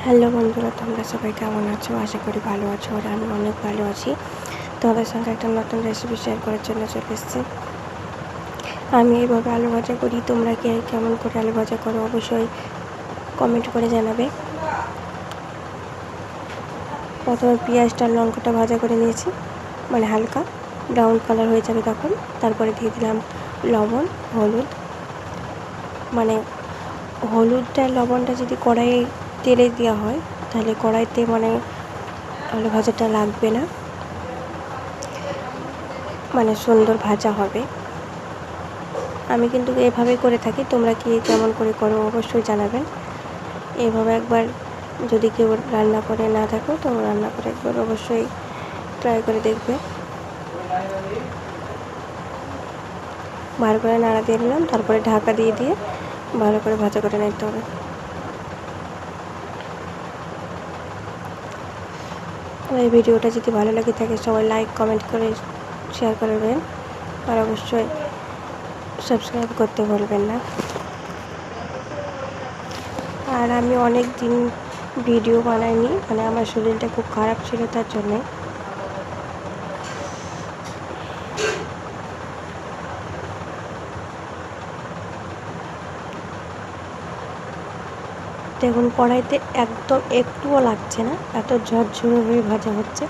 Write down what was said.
Hello বন্ধুরা, তোমরা সবাই কেমন আছো? আশা করি ভালো আছো। আর আমি অনেক ভালো আছি। তোমাদের সঙ্গে একটা নতুন রেসিপি শেয়ার করার জন্য চলে এসেছি। আমি এইভাবে আলু ভাজা করি। তোমরা কে কেমন করে আলু ভাজা করো অবশ্যই কমেন্ট করে জানাবে। প্রথমে পেঁয়াজটা লঙ্কাটা ভাজা করে নিয়েছি, মানে হালকা ব্রাউন কালার হয়ে যাবে তখন। তারপরে দিয়ে দিলাম লবণ, হলুদ। মানে হলুদটা লবণটা যদি কড়াইয়ে তেলে দেওয়া হয় তাহলে কড়াইতে আলু ভাজাটা লাগবে না, সুন্দর ভাজা হবে। আমি কিন্তু এভাবেই করে থাকি। তোমরা কি কেমন করে করো অবশ্যই জানাবেন। এভাবে একবার যদি কেউ রান্না করে না থাকো তো রান্না করে একবার অবশ্যই ট্রাই করে দেখবে। ভালো করে নাড়া দিয়ে নিলাম, তারপরে ঢাকা দিয়ে ভালো করে ভাজা করে নিতে হবে। এই ভিডিওটা যদি ভালো লাগে থাকে সবাই লাইক কমেন্ট করে শেয়ার করবেন, আর অবশ্যই সাবস্ক্রাইব করতে ভুলবেন না। আর আমি অনেক দিন ভিডিও বানাইনি, আমার শরীরটা খুব খারাপ ছিল, তার জন্যে। দেখুন কড়াইতে একদম একটুও লাগছে না, এত ঝরঝরে হয়ে ভাজা হচ্ছে।